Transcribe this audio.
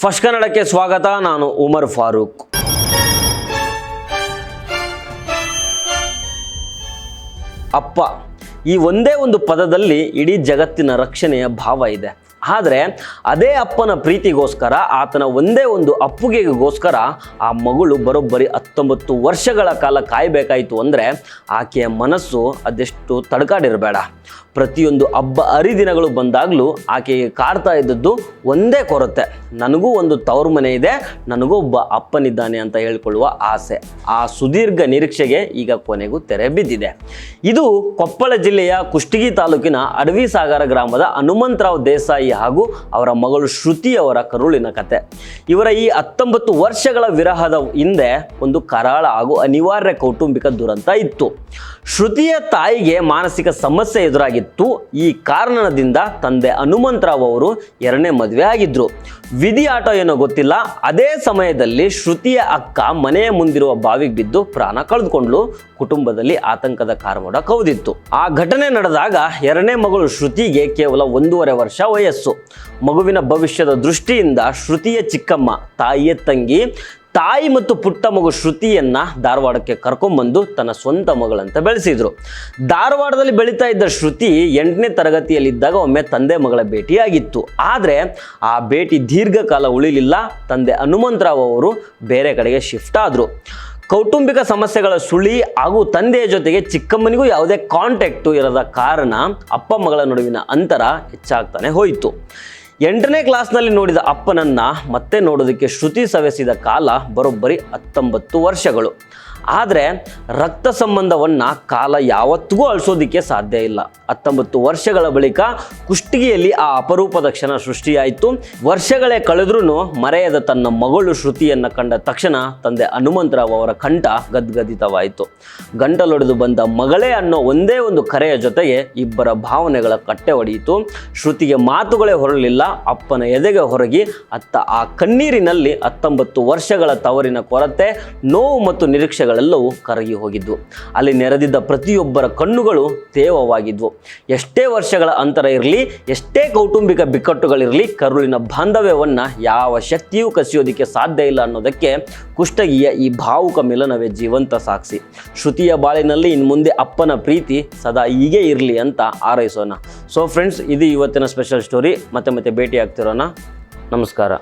First ಕನ್ನಡಕ್ಕೆ ಸ್ವಾಗತ. ನಾನು ಉಮರ್ ಫಾರೂಕ್. ಅಪ್ಪ, ಈ ಒಂದೇ ಒಂದು ಪದದಲ್ಲಿ ಇಡೀ ಜಗತ್ತಿನ ರಕ್ಷಣೆಯ ಭಾವ ಇದೆ. ಆದರೆ ಅದೇ ಅಪ್ಪನ ಪ್ರೀತಿಗೋಸ್ಕರ, ಆತನ ಒಂದೇ ಒಂದು ಅಪ್ಪುಗೆಗೋಸ್ಕರ ಆ ಮಗಳು ಬರೋಬ್ಬರಿ 19 ವರ್ಷಗಳ ಕಾಲ ಕಾಯಬೇಕಾಯಿತು ಅಂದರೆ ಆಕೆಯ ಮನಸ್ಸು ಅದೆಷ್ಟು ತಡ್ಕಾಡಿರಬೇಡ. ಪ್ರತಿಯೊಂದು ಹಬ್ಬ ಹರಿದಿನಗಳು ಬಂದಾಗಲೂ ಆಕೆಗೆ ಕಾಡ್ತಾ ಇದ್ದದ್ದು ಒಂದೇ ಕೊರತೆ, ನನಗೂ ಒಂದು ತವರು ಮನೆ ಇದೆ, ನನಗೂ ಒಬ್ಬ ಅಪ್ಪನಿದ್ದಾನೆ ಅಂತ ಹೇಳ್ಕೊಳ್ಳುವ ಆಸೆ. ಆ ಸುದೀರ್ಘ ನಿರೀಕ್ಷೆಗೆ ಈಗ ಕೊನೆಗೂ ತೆರೆ ಬಿದ್ದಿದೆ. ಇದು ಕೊಪ್ಪಳ ಜಿಲ್ಲೆಯ ಕುಷ್ಟಗಿ ತಾಲೂಕಿನ ಅಡವಿಸಾಗರ ಗ್ರಾಮದ ಹನುಮಂತರಾವ್ ದೇಸಾಯಿ ಹಾಗೂ ಅವರ ಮಗಳು ಶ್ರುತಿ ಅವರ ಕರುಳಿನ ಕತೆ. ಇವರ ಈ 19 ವರ್ಷಗಳ ವಿರಹದ ಹಿಂದೆ ಒಂದು ಕರಾಳ ಹಾಗೂ ಅನಿವಾರ್ಯ ಕೌಟುಂಬಿಕ ದುರಂತ ಇತ್ತು. ಶ್ರುತಿಯ ತಾಯಿಗೆ ಮಾನಸಿಕ ಸಮಸ್ಯೆ ಎದುರಾಗಿತ್ತು. ಈ ಕಾರಣದಿಂದ ತಂದೆ ಹನುಮಂತರಾವ್ ಅವರು 2ನೇ ಮದುವೆ ಆಗಿದ್ರು. ವಿಧಿ ಆಟ ಏನೋ ಗೊತ್ತಿಲ್ಲ, ಅದೇ ಸಮಯದಲ್ಲಿ ಶ್ರುತಿಯ ಅಕ್ಕ ಮನೆಯ ಮುಂದಿರುವ ಬಾವಿಗೆ ಬಿದ್ದು ಪ್ರಾಣ ಕಳೆದುಕೊಂಡ್ಲು. ಕುಟುಂಬದಲ್ಲಿ ಆತಂಕದ ಕಾರ್ಮೋಡ ಕವಿದಿತ್ತು. ಆ ಘಟನೆ ನಡೆದಾಗ 2ನೇ ಮಗಳು ಶ್ರುತಿಗೆ ಕೇವಲ 1.5 ವರ್ಷ ವಯಸ್ಸು. ಮಗುವಿನ ಭವಿಷ್ಯದ ದೃಷ್ಟಿಯಿಂದ ಶ್ರುತಿಯ ಚಿಕ್ಕಮ್ಮ, ತಾಯಿಯ ತಂಗಿ, ತಾಯಿ ಮತ್ತು ಪುಟ್ಟ ಮಗು ಶ್ರುತಿಯನ್ನ ಧಾರವಾಡಕ್ಕೆ ಕರ್ಕೊಂಡ್ಬಂದು ತನ್ನ ಸ್ವಂತ ಮಗಳಂತ ಬೆಳೆಸಿದ್ರು. ಧಾರವಾಡದಲ್ಲಿ ಬೆಳೀತಾ ಇದ್ದ ಶ್ರುತಿ 8ನೇ ತರಗತಿಯಲ್ಲಿದ್ದಾಗ ಒಮ್ಮೆ ತಂದೆ ಮಗಳ ಭೇಟಿಯಾಗಿತ್ತು. ಆದರೆ ಆ ಭೇಟಿ ದೀರ್ಘಕಾಲ ಉಳಿಲಿಲ್ಲ. ತಂದೆ ಹನುಮಂತರಾವ್ ಅವರು ಬೇರೆ ಕಡೆಗೆ ಶಿಫ್ಟ್ ಆದರು. ಕೌಟುಂಬಿಕ ಸಮಸ್ಯೆಗಳ ಸುಳಿ ಹಾಗೂ ತಂದೆಯ ಜೊತೆಗೆ ಚಿಕ್ಕಮ್ಮನಿಗೂ ಯಾವುದೇ ಕಾಂಟ್ಯಾಕ್ಟು ಇರದ ಕಾರಣ ಅಪ್ಪ ಮಗಳ ನಡುವಿನ ಅಂತರ ಹೆಚ್ಚಾಗ್ತಾನೆ ಹೋಯಿತು. 8ನೇ ಕ್ಲಾಸ್ನಲ್ಲಿ ನೋಡಿದ ಅಪ್ಪನನ್ನು ಮತ್ತೆ ನೋಡೋದಕ್ಕೆ ಶ್ರುತಿ ಸವೆಸಿದ ಕಾಲ ಬರೋಬ್ಬರಿ 19 ವರ್ಷಗಳು. ಆದರೆ ರಕ್ತ ಸಂಬಂಧವನ್ನು ಕಾಲ ಯಾವತ್ತಿಗೂ ಅಳಿಸೋದಕ್ಕೆ ಸಾಧ್ಯ ಇಲ್ಲ. 19 ವರ್ಷಗಳ ಬಳಿಕ ಕುಷ್ಟಗಿಯಲ್ಲಿ ಆ ಅಪರೂಪದ ಕ್ಷಣ ಸೃಷ್ಟಿಯಾಯಿತು. ವರ್ಷಗಳೇ ಕಳೆದ್ರೂ ಮರೆಯದ ತನ್ನ ಮಗಳು ಶ್ರುತಿಯನ್ನು ಕಂಡ ತಕ್ಷಣ ತಂದೆ ಹನುಮಂತರಾವ್ ಅವರ ಕಂಠ ಗದ್ಗದಿತವಾಯಿತು. ಗಂಟಲೊಡೆದು ಬಂದ ಮಗಳೇ ಅನ್ನೋ ಒಂದೇ ಒಂದು ಕರೆಯ ಜೊತೆಗೆ ಇಬ್ಬರ ಭಾವನೆಗಳ ಕಟ್ಟೆ ಒಡೆಯಿತು. ಶ್ರುತಿಗೆ ಮಾತುಗಳೇ ಹೊರಲಿಲ್ಲ. ಅಪ್ಪನ ಎದೆಗೆ ಹೊರಗಿ ಅತ್ತ ಆ ಕಣ್ಣೀರಿನಲ್ಲಿ 19 ವರ್ಷಗಳ ತವರಿನ ಕೊರತೆ, ನೋವು ಮತ್ತು ನಿರೀಕ್ಷೆಗಳೆಲ್ಲವೂ ಕರಗಿ ಹೋಗಿದ್ವು. ಅಲ್ಲಿ ನೆರೆದಿದ್ದ ಪ್ರತಿಯೊಬ್ಬರ ಕಣ್ಣುಗಳು ತೇವವಾಗಿದ್ವು. ಎಷ್ಟೇ ವರ್ಷಗಳ ಅಂತರ ಇರಲಿ, ಎಷ್ಟೇ ಕೌಟುಂಬಿಕ ಬಿಕ್ಕಟ್ಟುಗಳಿರಲಿ, ಕರುಳಿನ ಬಾಂಧವ್ಯವನ್ನು ಯಾವ ಶಕ್ತಿಯೂ ಕಸಿಯೋದಕ್ಕೆ ಸಾಧ್ಯ ಇಲ್ಲ ಅನ್ನೋದಕ್ಕೆ ಕುಷ್ಟಗಿಯ ಈ ಭಾವುಕ ಮಿಲನವೇ ಜೀವಂತ ಸಾಕ್ಷಿ. ಶ್ರುತಿಯ ಬಾಳಿನಲ್ಲಿ ಇನ್ನು ಮುಂದೆ ಅಪ್ಪನ ಪ್ರೀತಿ ಸದಾ ಹೀಗೆ ಇರಲಿ ಅಂತ ಹಾರೈಸೋಣ. ಸೊ ಫ್ರೆಂಡ್ಸ್, ಇದು ಇವತ್ತಿನ ಸ್ಪೆಷಲ್ ಸ್ಟೋರಿ. ಮತ್ತೆ ಭೇಟಿ ಆಗ್ತಿರೋಣ. ನಮಸ್ಕಾರ.